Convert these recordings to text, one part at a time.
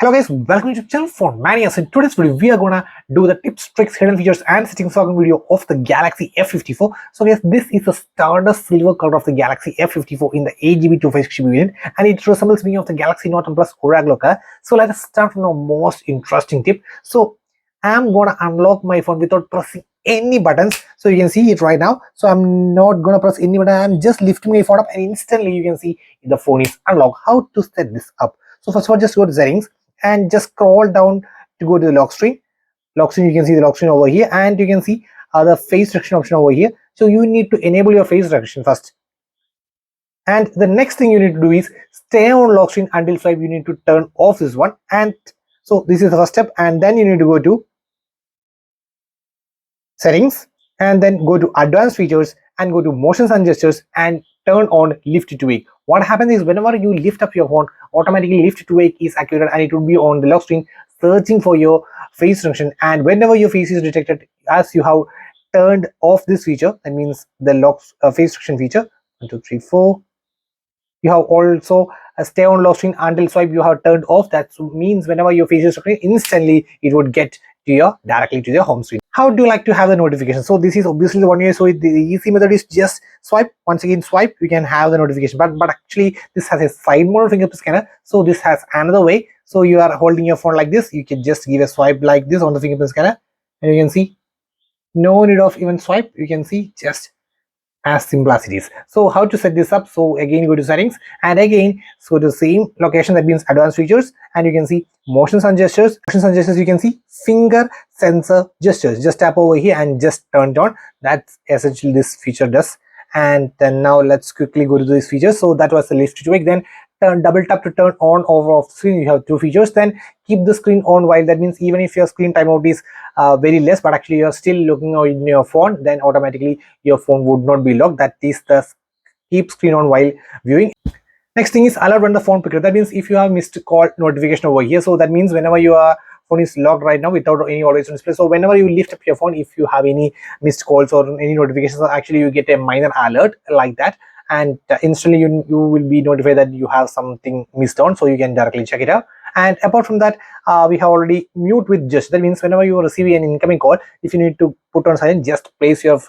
Hello guys, welcome to the channel for Manias. In today's video, we are gonna do the tips, tricks, hidden features, and settings video of the Galaxy F54. So guys, this is the Stardust silver color of the Galaxy F54 in the 8GB 256GB variant, and it resembles me of the Galaxy Note 10 Plus Oracle color. So let us start from the most interesting tip. So I'm gonna unlock my phone without pressing any buttons. So you can see it right now. So I'm not gonna press any button. I'm just lifting my phone up, and instantly you can see the phone is unlocked. How to set this up? So first of all, just go to settings and just scroll down to go to the lock screen. Lock screen, you can see the lock screen over here, and you can see the face recognition option over here. So you need to enable your face recognition first. And the next thing you need to do is stay on lock screen until swipe. You need to turn off this one. And so this is the first step. And then you need to go to settings and then go to advanced features and go to motions and gestures and turn on lift to wake. What happens is whenever you lift up your phone, automatically lift to wake is activated and it will be on the lock screen searching for your face recognition. And whenever your face is detected, as you have turned off this feature, that means the lock face recognition feature. 1 2 3 4. You have also stay on lock screen until swipe you have turned off. That means whenever your face is recorded, instantly it would get to your directly to the home screen. How do you like to have the notification? So this is obviously the one way. So the easy method is just swipe. Once again swipe, you can have the notification. But actually this has a side mode fingerprint scanner. So this has another way. So you are holding your phone like this. You can just give a swipe like this on the fingerprint scanner, and you can see no need of even swipe. You can see just as simple as it is. So how to set this up? So again go to settings and again go to the same location, that means advanced features, and you can see motions and gestures. Motions and gestures, you can see finger sensor gestures. Just tap over here and just turn it on. That's essentially this feature does. And then now let's quickly go to these features. So that was the lift to wake. Then double tap to turn on or off the screen. You have two features. Then keep the screen on while, that means even if your screen timeout is very less, but actually you're still looking in your phone, then automatically your phone would not be locked. That is the keep screen on while viewing. Next thing is alert when the phone picker. That means if you have missed call notification over here, so that means whenever your phone is locked right now without any always on display, so whenever you lift up your phone, if you have any missed calls or any notifications, actually you get a minor alert like that, and instantly you will be notified that you have something missed on, so you can directly check it out. And apart from that, we have already mute with just. That means whenever you receive an incoming call, if you need to put on silent, just place your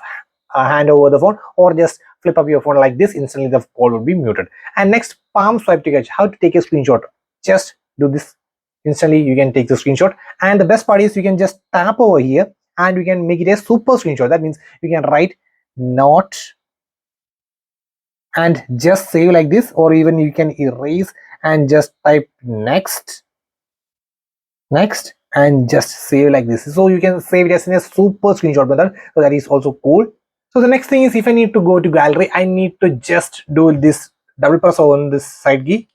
hand over the phone or just flip up your phone like this. Instantly the call will be muted. And next, palm swipe to catch. How to take a screenshot? Just do this. Instantly you can take the screenshot. And the best part is you can just tap over here and you can make it a super screenshot. That means you can write note and just save like this, or even you can erase and just type next and just save like this. So you can save it as in a super screenshot method. So that is also cool. So the next thing is, if I need to go to gallery, I need to just do this double press on this side key.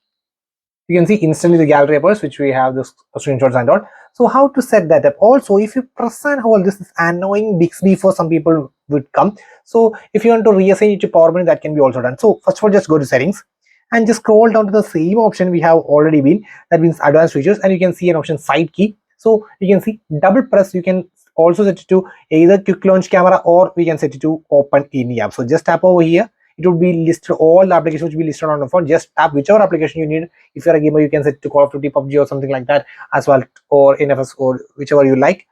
You can see instantly the gallery appears, which we have the screenshots and all. So how to set that up? Also, if you press and hold, this is annoying Bixby for some people would come. So if you want to reassign it to power menu, that can be also done. So first of all, just go to settings and just scroll down to the same option we have already been, that means advanced features, and you can see an option side key. So you can see double press, you can also set it to either quick launch camera, or we can set it to open any app. So just tap over here, it will be listed, all the applications will be listed on the phone. Just tap whichever application you need. If you're a gamer, you can set it to Call of Duty, PUBG, or something like that as well, or NFS, or whichever you like.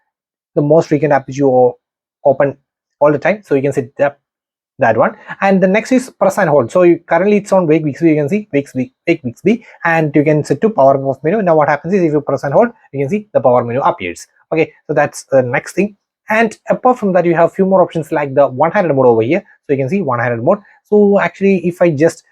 The most frequent app which you open all the time, so you can set that one. And the next is press and hold. So currently it's on wake Bixby. You can see wake Bixby, and you can set to power off menu. Now what happens is, if you press and hold, you can see the power menu appears. Okay, so that's the next thing. And apart from that, you have a few more options like the one-handed mode over here. So you can see one-handed mode. So actually, if I just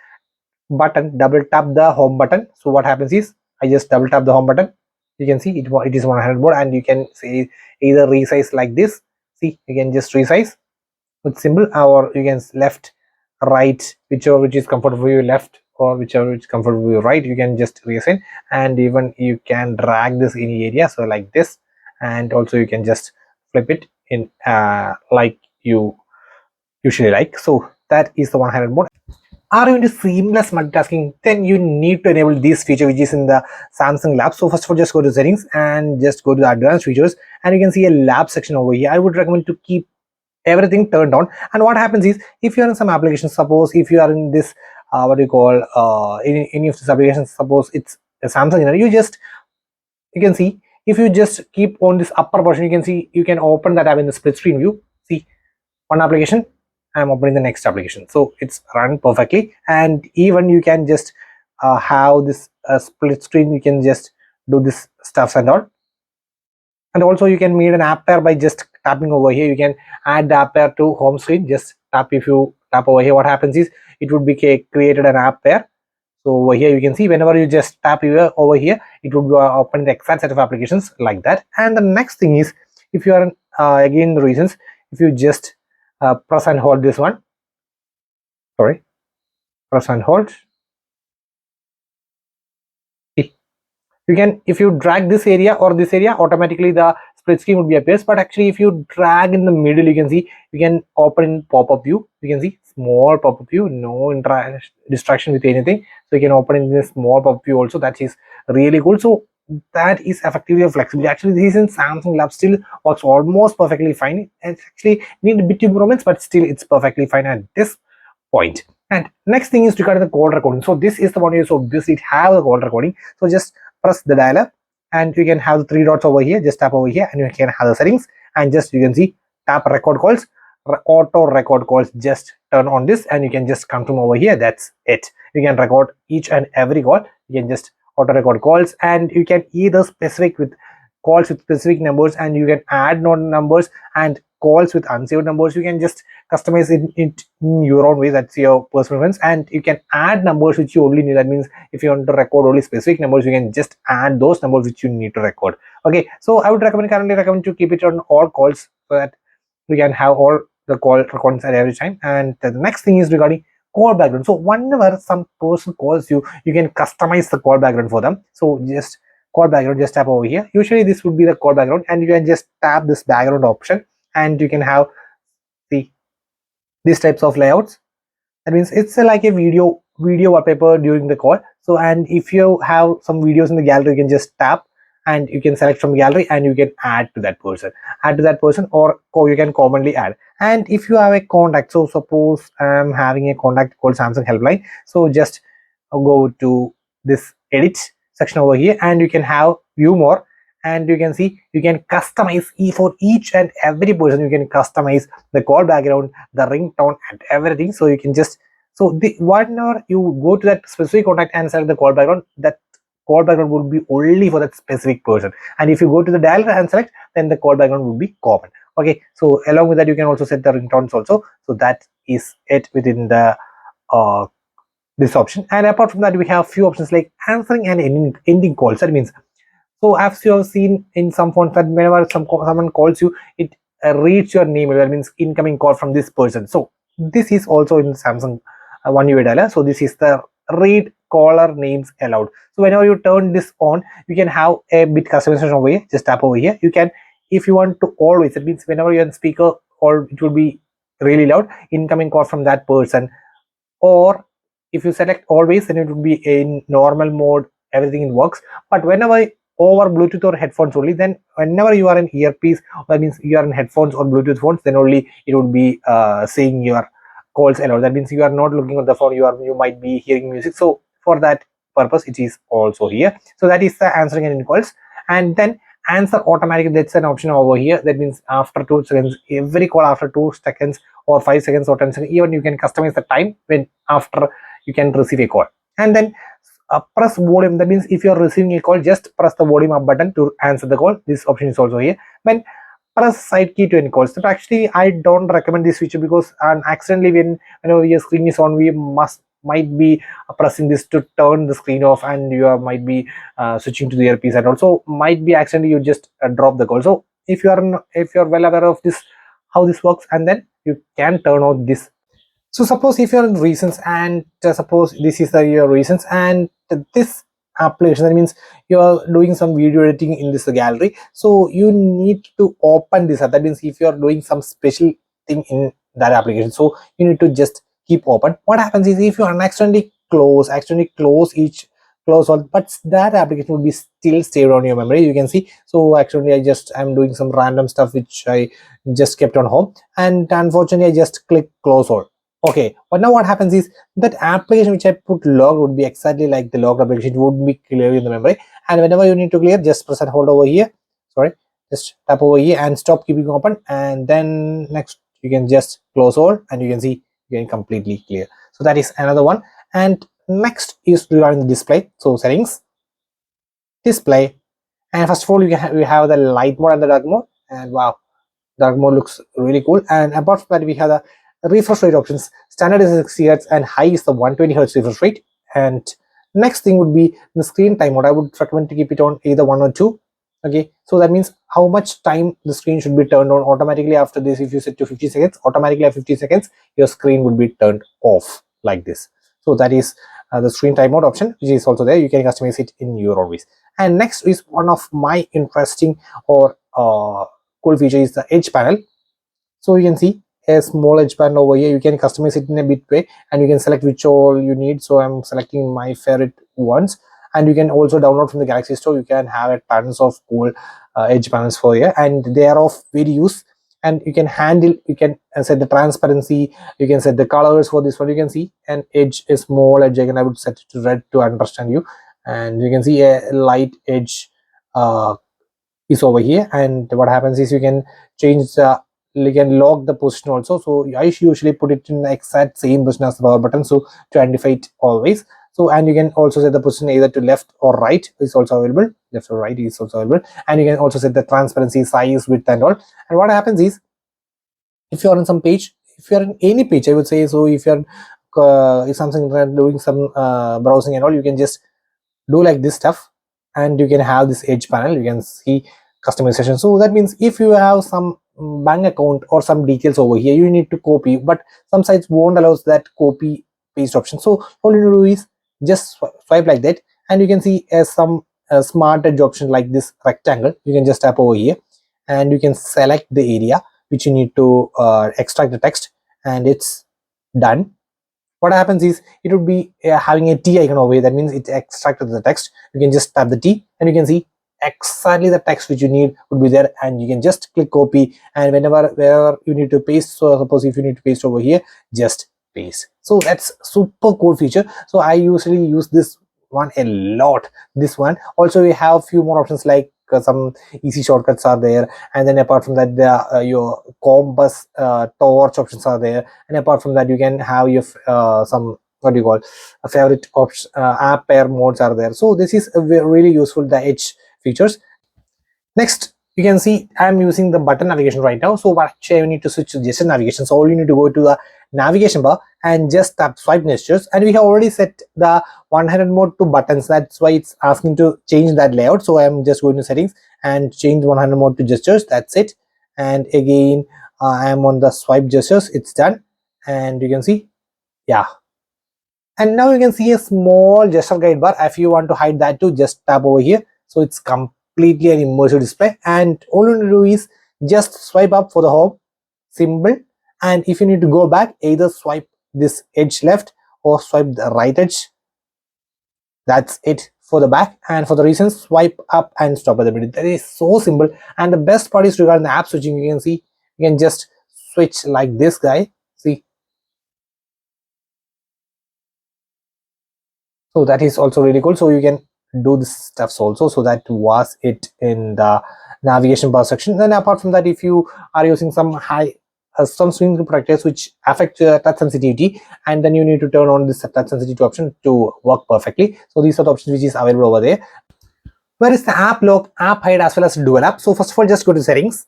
double tap the home button, so what happens is I just double tap the home button. You can see it is one-handed mode, and you can say either resize like this. See, you can just resize with symbol, or you can left, right, whichever which is comfortable for you, left, or whichever which is comfortable for you, right. You can just reassign, and even you can drag this in any area, so like this. And also you can just flip it in like you usually like. So that is the one-handed mode. Are you into seamless multitasking? Then you need to enable this feature which is in the Samsung Lab. So first of all, just go to settings and just go to the advanced features, and you can see a lab section over here. I would recommend to keep everything turned on. And what happens is, if you are in some applications, suppose if you are in this what do you call any of these applications, suppose it's a Samsung, you just you can see if you just keep on this upper portion, you can see you can open that app in the split screen view. See, one application, I'm opening the next application, so it's run perfectly. And even you can just have this split screen, you can just do this stuffs and all. And also you can make an app pair by just tapping over here. You can add the app pair to home screen. Just tap, if you tap over here, what happens is it would be created an app pair. So over here you can see whenever you just tap here over here, it would be open the exact set of applications like that. And the next thing is, if you are again the reasons, if you just press and hold this one, sorry, press and hold, you can, if you drag this area or this area, automatically the split screen would be appears. But actually if you drag in the middle, you can see you can open in pop-up view. You can see small pop-up view, no distraction with anything, so you can open in this small pop-up view also. That is really cool. So that is effectively a flexibility. Actually this is in Samsung Lab, still works almost perfectly fine. It's actually need a bit improvements, but still it's perfectly fine at this point. And next thing is regarding the call recording. So this is the one you, so this it have the call recording. So just press the dialer and you can have the three dots over here. Just tap over here and you can have the settings, and just you can see tap record calls, auto record calls. Just turn on this and you can just confirm over here. That's it. You can record each and every call. You can just auto record calls, and you can either specific with calls with specific numbers, and you can add numbers, and calls with unsaved numbers. You can just customize it in your own way. That's your personal preference. And you can add numbers which you only need. That means if you want to record only specific numbers, you can just add those numbers which you need to record. Okay, so I would currently recommend to keep it on all calls, so that we can have all the call recordings at every time. And the next thing is regarding call background. So whenever some person calls you, you can customize the call background for them. So just call background, just tap over here. Usually this would be the call background, and you can just tap this background option, and you can have these types of layouts. That means it's like a video wallpaper during the call. So, and if you have some videos in the gallery, you can just tap and you can select from gallery and you can add to that person, or you can commonly add. And if you have a contact, so suppose I'm having a contact called Samsung helpline, so just go to this edit section over here, and you can have view more, and you can see you can customize for each and every person. You can customize the call background, the ringtone, and everything. So you can just, so whenever you go to that specific contact and select the call background, that call background will be only for that specific person. And if you go to the dialer and select, then the call background will be common. Okay, so along with that, you can also set the ringtones also. So that is it within the this option. And apart from that, we have few options like answering and ending calls. That means, so as you have seen in some phones, that whenever someone calls you, it reads your name. That means incoming call from this person. So this is also in Samsung One UI dialer. So this is the read caller names allowed. So whenever you turn this on, you can have a bit customization over here. Just tap over here. You can, if you want to always, it means whenever you're on speaker, or it will be really loud, incoming call from that person. Or if you select always, then it would be in normal mode, everything works. But whenever over Bluetooth or headphones only, then whenever you are in earpiece, that means you are in headphones or Bluetooth phones, then only it would be saying your calls allowed. That means you are not looking at the phone, you might be hearing music. So for that purpose, it is also here. So that is the answering and calls. And then answer automatically, that's an option over here. That means after 2 seconds, every call after 2 seconds or 5 seconds or 10 seconds, even you can customize the time when after you can receive a call. And then press volume. That means if you are receiving a call, just press the volume up button to answer the call. This option is also here. Then press side key to end calls. But actually I don't recommend this feature, because accidentally whenever your screen is on, we might be pressing this to turn the screen off, and you might be switching to the earpiece, and also might be accidentally you just drop the call. So if you're well aware of this, how this works, and then you can turn on this. So suppose if you're in recents, and suppose this is your recents, and this application, that means you are doing some video editing in this gallery, so you need to open this up. That means if you are doing some special thing in that application, so you need to just keep open. What happens is, if you accidentally close all, but that application will be still saved on your memory. You can see, so actually I'm doing some random stuff which I just kept on home, and unfortunately I just click close all. Okay, but now what happens is that application which I put logged would be exactly like the logged application. It would be clear in the memory, and whenever you need to clear, just press and hold over here. Sorry, just tap over here and stop keeping open, and then next you can just close all, and you can see you can completely clear. So that is another one. And next is regarding the display. So settings, display, and first of all we have the light mode and the dark mode, and wow, dark mode looks really cool. And apart from that, we have the refresh rate options. Standard is 60 Hz and high is the 120 Hz refresh rate. And next thing would be the screen time mode. I would recommend to keep it on either 1 or 2. Okay, so that means how much time the screen should be turned on automatically. After this, if you set to 50 seconds, automatically at 50 seconds your screen would be turned off like this. So that is the screen time mode option, which is also there. You can customize it in your own ways. And next is one of my interesting or cool feature is the edge panel. So you can see a small edge panel over here. You can customize it in a bit way, and you can select which all you need. So I'm selecting my favorite ones, and you can also download from the Galaxy Store. You can have tons of cool edge panels for here, and they are of very use. And you can handle, you can set the transparency, you can set the colors for this one. You can see an edge, a small edge. Again, I would set it to red to understand you, and you can see a light edge is over here. And what happens is you can change the, you can lock the position also. So I usually put it in the exact same position as the power button, so to identify it always. So, and you can also set the position either to left or right is also available. Left or right is also available. And you can also set the transparency, size, width and all. And what happens is, if you're on some page, if you're in any page, I would say, so if you're if something doing some browsing and all, you can just do like this stuff, and you can have this edge panel. You can see customization. So that means if you have some bank account or some details over here, you need to copy, but some sites won't allow that copy paste option. So all you need to do is just swipe like that, and you can see some smart edge option like this rectangle. You can just tap over here, and you can select the area which you need to extract the text, and it's done. What happens is it would be having a T icon over here. That means it extracted the text. You can just tap the T, and you can see exactly the text which you need would be there, and you can just click copy, and wherever you need to paste. So suppose if you need to paste over here, just paste. So that's super cool feature. So I usually use this one a lot. This one also, we have a few more options like some easy shortcuts are there, and then apart from that, your compass torch options are there, and apart from that, you can have your some, what do you call, a favorite option, app pair modes are there. So this is really useful, the edge features. Next, you can see I'm using the button navigation right now. So actually I need to switch to gesture navigation. So all you need to go to the navigation bar and just tap swipe gestures, and we have already set the 100 mode to buttons. That's why it's asking to change that layout. So I'm just going to settings and change 100 mode to gestures. That's it. And again, I'm on the swipe gestures. It's done, and you can see, yeah. And now you can see a small gesture guide bar. If you want to hide that too, just tap over here. So it's completely an immersive display, and all you need to do is just swipe up for the home symbol, and if you need to go back, either swipe this edge left or swipe the right edge. That's it for the back. And for the reasons, swipe up and stop at the middle. That is so simple. And the best part is regarding the app switching. You can see, you can just switch like this guy. See, so that is also really cool. So you can do this stuffs also. So that was it in the navigation bar section. Then apart from that, if you are using some high some screen protectors which affect touch sensitivity, and then you need to turn on this touch sensitivity option to work perfectly. So these are the options which is available over there. Where is the app lock, app hide, as well as dual app? So first of all, just go to settings.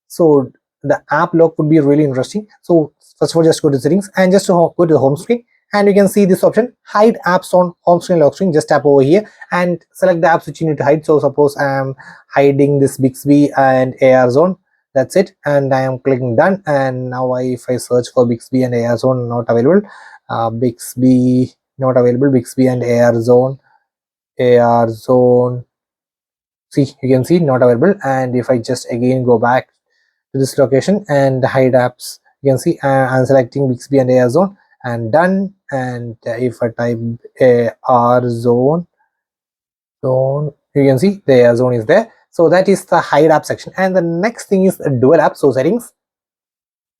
So the app lock would be really interesting. So first of all, just go to settings and just go to the home screen, and you can see this option, hide apps on home screen lock screen. Just tap over here and select the apps which you need to hide. So suppose I am hiding this Bixby and AR zone. That's it, and I am clicking done. And now if I search for Bixby and AR zone, not available. Bixby not available. Bixby and AR zone. See, you can see not available. And if I just again go back to this location and hide apps, you can see I'm selecting Bixby and AR zone and done. And if I type AR zone, you can see the AR zone is there. So that is the hide app section. And the next thing is a dual app. So settings,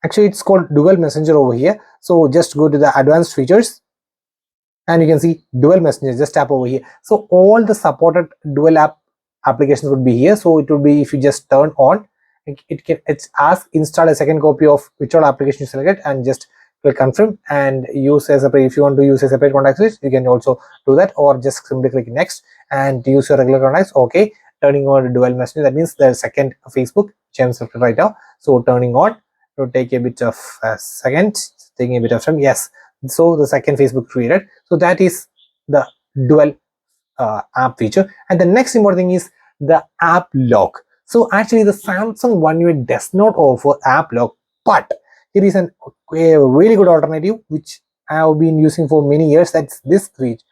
Actually, it's called dual messenger over here. So just go to the advanced features and you can see dual messenger. Just tap over here. So all the supported dual app applications would be here. So it would be, if you just turn on, it's ask install a second copy of whichever application you selected, and just click confirm and use a separate. If you want to use a separate contact list, you can also do that, or just simply click next and use your regular contacts. Okay, turning on dual messenger, that means the second Facebook, which I'm selected right now. So turning on, it will take a bit of a second, taking a bit of time. Yes, so the second Facebook created. So that is the dual app feature. And the next important thing is the app lock. So actually the Samsung One UI does not offer app lock, but it is a really good alternative which I have been using for many years. That's this feature,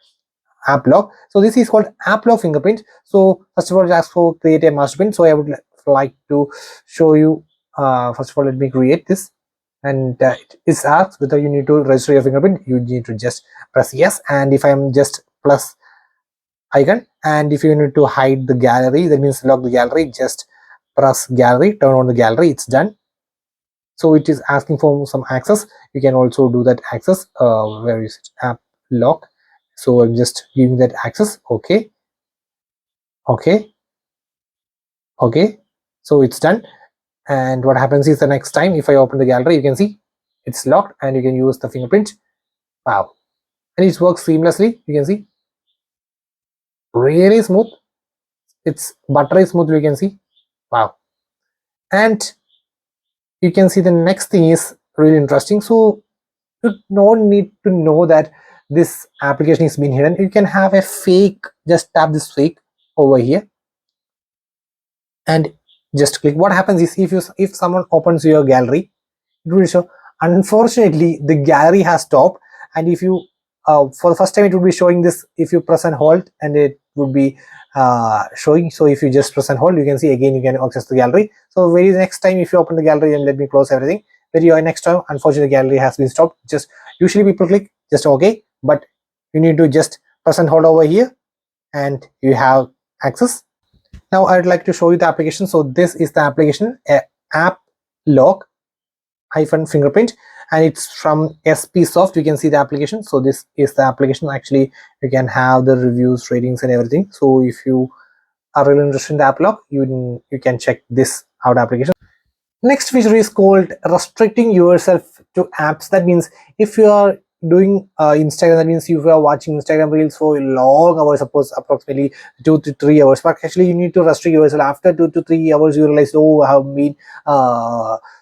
app lock. So this is called app lock fingerprint. So first of all, just for create a master print. So I would like to show you. First of all, let me create this, and it asks whether you need to register your fingerprint. You need to just press yes, and if I'm just plus icon, and if you need to hide the gallery, that means lock the gallery, just press gallery, turn on the gallery, it's done. So it is asking for some access. You can also do that access. Where is it? App lock. So I'm just giving that access. Okay, okay, okay. So it's done. And what happens is, the next time if I open the gallery, you can see it's locked and you can use the fingerprint. Wow. And it works seamlessly. You can see really smooth. It's buttery smooth, you can see. Wow. And you can see the next thing is really interesting. So you don't need to know that this application is being hidden. You can have a fake, just tap this fake over here and just click. What happens is, if someone opens your gallery, it will show. Unfortunately, the gallery has stopped, and if you for the first time, it will be showing this. If you press and hold, and it would be showing. So if you just press and hold, you can see again, you can access the gallery. So very next time if you open the gallery, and let me close everything, very next time, unfortunately, the gallery has been stopped. Just usually people click just okay, but you need to just press and hold over here and you have access. Now I'd like to show you the application. So this is the application, app lock hyphen fingerprint, and it's from SP Soft. You can see the application. So this is the application. Actually, you can have the reviews, ratings, and everything. So if you are really interested in the app lock, you can check this out application. Next feature is called restricting yourself to apps. That means if you are doing Instagram, that means if you are watching Instagram reels for long hours, suppose approximately 2 to 3 hours, but actually you need to restrict yourself. After 2 to 3 hours, you realize, oh, I have been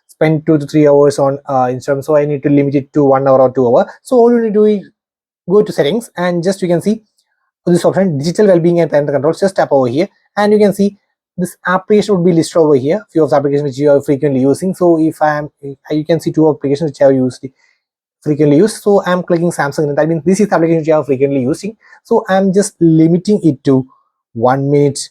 spent 2 to 3 hours on Instagram, so I need to limit it to 1 hour or 2 hours. So all you need to do is go to settings, and just you can see this option, digital well-being and parental controls. Just tap over here and you can see this application would be listed over here, few of the applications which you are frequently using. So if you can see 2 applications which I have used frequently used. So I'm clicking Samsung, and that means this is the application which I am frequently using. So I'm just limiting it to 1 minute,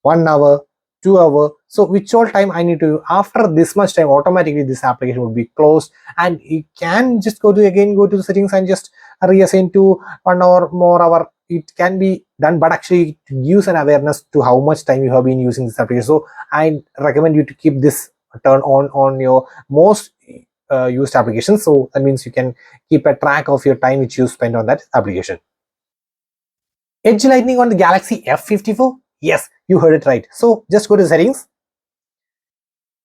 1 hour, 2 hour. So which all time I need to, after this much time, automatically this application will be closed, and you can just go to the settings and just reassign to 1 hour more hour. It can be done, but actually it gives an awareness to how much time you have been using this application. So I recommend you to keep this turn on your most used applications. So that means you can keep a track of your time which you spend on that application. Edge lightning on the Galaxy F54. Yes, you heard it right. So just go to settings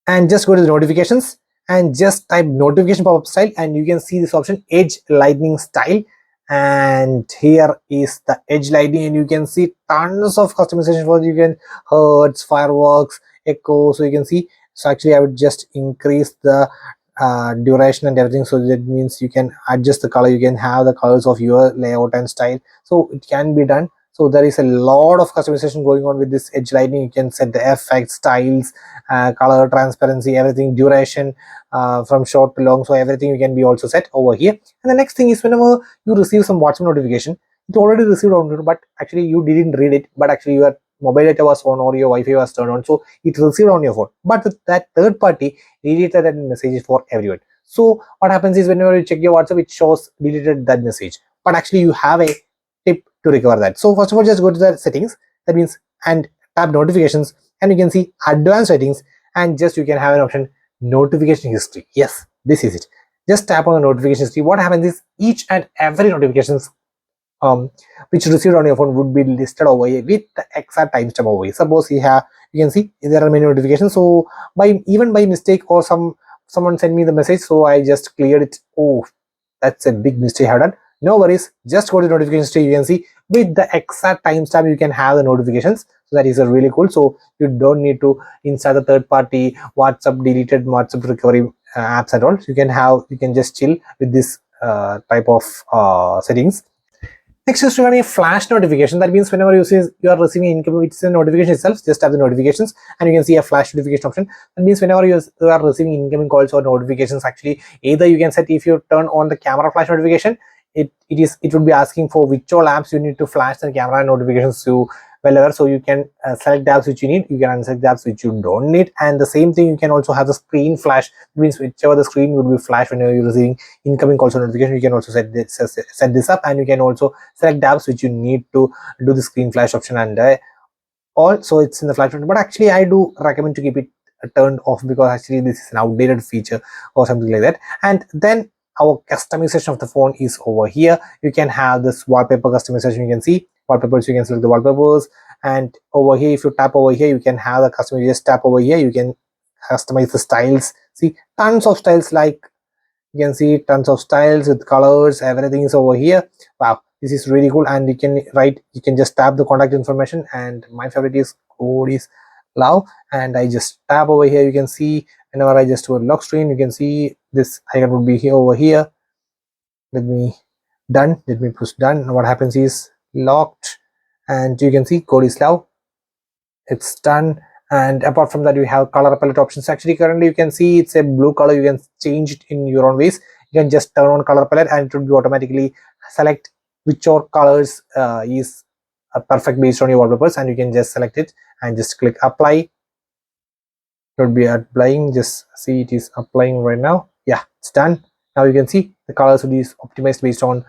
and just go to the notifications and just type notification pop-up style, and you can see this option, edge lightning style. And here is the edge lightning, and you can see tons of customization for you can hertz, fireworks, echo. So you can see. So actually I would just increase the duration and everything. So that means you can adjust the color, you can have the colors of your layout and style. So it can be done. So there is a lot of customization going on with this edge lightning. You can set the effects, styles, color, transparency, everything, duration from short to long. So everything you can be also set over here. And the next thing is, whenever you receive some WhatsApp notification, it already received on, but actually you didn't read it, but actually your mobile data was on or your Wi-Fi was turned on, so it received on your phone. But that third party deleted that message for everyone. So what happens is, whenever you check your WhatsApp, it shows deleted that message, but actually you have a tip to recover that. So first of all, just go to the settings, that means, and tap notifications, and you can see advanced settings, and just you can have an option, notification history. Yes, this is it. Just tap on the notification history. What happens is each and every notifications which received on your phone would be listed over here with the exact timestamp over here. Suppose you can see there are many notifications, so even by mistake or someone sent me the message, so I just cleared it. Oh, that's a big mistake I have done. No worries, just go to the notification history. You can see with the exact timestamp you can have the notifications. So that is a really cool. So you don't need to install the third party WhatsApp deleted WhatsApp recovery apps and all. So you can just chill with this type of settings. Next is regarding a flash notification. That means whenever you are receiving income, it's a notification itself. Just have the notifications, and you can see a flash notification option. That means whenever you are receiving incoming calls or notifications, actually either you can set, if you turn on the camera flash notification, it would be asking for which all apps you need to flash the camera notifications to wherever. So you can select the apps which you need, you can unselect the apps which you don't need, and the same thing you can also have the screen flash. It means whichever the screen would be flashed whenever you're receiving incoming calls or notification, you can also set this up, and you can also select the apps which you need to do the screen flash option and also it's in the flash button. But actually I do recommend to keep it turned off, because actually this is an outdated feature or something like that. And then our customization of the phone is over here. You can have this wallpaper customization. You can see wallpapers, you can select the wallpapers, and over here if you tap over here you can have the custom. You just tap over here, you can customize the styles. See, tons of styles, like you can see tons of styles with colors, everything is over here. Wow, this is really cool. And you can just tap the contact information, and my favorite is code is love, and I just tap over here. You can see whenever I just do a lock screen, you can see this icon would be here over here. Let me push done. What happens is locked, and you can see code is love, it's done. And apart from that, we have color palette options. Actually currently you can see it's a blue color. You can change it in your own ways. You can just turn on color palette, and it will be automatically select which or colors is perfect based on your wallpapers, and you can just select it and just click apply. It would be applying. Just see, it is applying right now. Yeah, it's done. Now you can see the colors will be optimized based on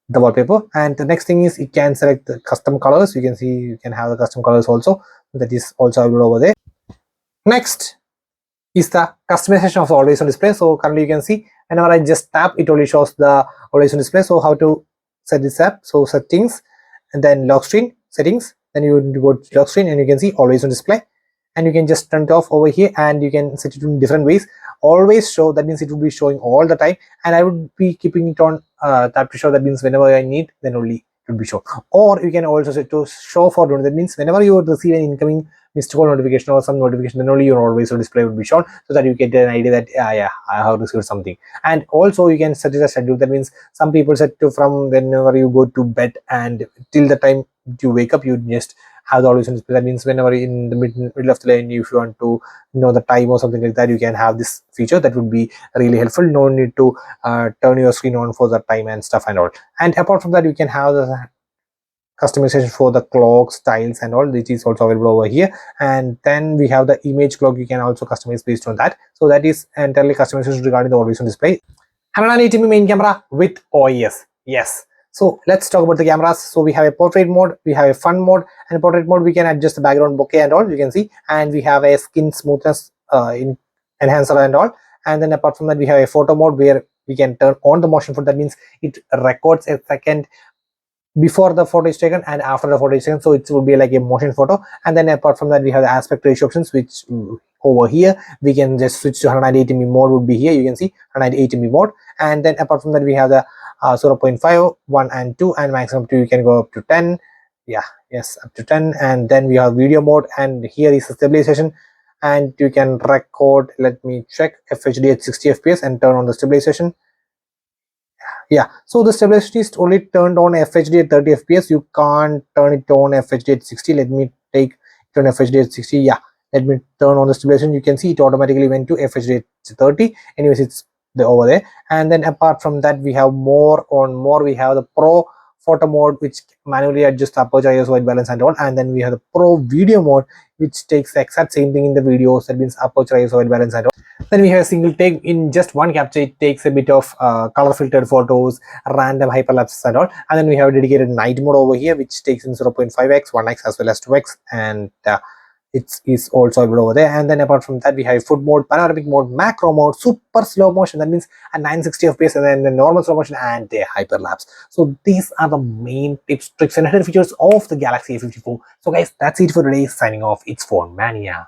the wallpaper. And the next thing is you can select the custom colors. You can see you can have the custom colors also, that is also available over there. Next is the customization of the always on display. So currently you can see whenever I just tap, it only shows the always on display. So how to set this up? So settings, and then lock screen settings, then you need to go to lock screen, and you can see always on display, and you can just turn it off over here, and you can set it in different ways. Always show, that means it will be showing all the time, and I would be keeping it on tap to show. That means whenever I need, then only it will be shown. Or you can also set to show for don't. That means whenever you receive an incoming missed call notification or some notification, then only your always on display will be shown, so that you get an idea that yeah, I have received something. And also you can set it as schedule. That means some people set to from whenever you go to bed and till the time you wake up, you just have the always on display. That means whenever in the middle of the day, if you want to know the time or something like that, you can have this feature. That would be really helpful. No need to turn your screen on for the time and stuff and all. And apart from that, you can have the customization for the clock styles and all, which is also available over here. And then we have the image clock. You can also customize based on that. So that is entirely customization regarding the always on display. 180mm main camera with OIS. Yes. So let's talk about the cameras. So we have a portrait mode, we have a fun mode, and portrait mode we can adjust the background bokeh and all, you can see. And we have a skin smoothness in enhancer and all. And then apart from that, we have a photo mode where we can turn on the motion photo. That means it records a second before the photo is taken and after the photo is taken, so it will be like a motion photo. And then apart from that, we have the aspect ratio options, which over here we can just switch to 180mm mode would be here. You can see 180mm mode. And then apart from that, we have the 0.5, 1 and 2, and maximum 2 you can go up to 10. Yeah, yes, up to 10. And then we have video mode, and here is the stabilization, and you can record, let me check, FHD at 60 fps and turn on the stabilization. Yeah, so the stabilization is only turned on FHD at 30 fps. You can't turn it on FHD at 60. Let me take it on FHD at 60. Yeah, let me turn on the stabilization. You can see it automatically went to FHD at 30. Anyways, it's over there. And then apart from that, we have more. We have the pro photo mode, which manually adjusts the aperture, ISO, white balance and all. And then we have the pro video mode, which takes the exact same thing in the videos. That means aperture, ISO, white balance and all. Then we have a single take. In just one capture, it takes a bit of color filtered photos, random hyperlapses and all. And then we have a dedicated night mode over here, which takes in 0.5x, 1x as well as 2x. And it is also available over there. And then apart from that, we have foot mode, panoramic mode, macro mode, super slow motion, that means a 960 fps, and then the normal slow motion and the hyperlapse. So these are the main tips, tricks and hidden features of the Galaxy A54. So guys, that's it for today. Signing off, it's Phone Mania.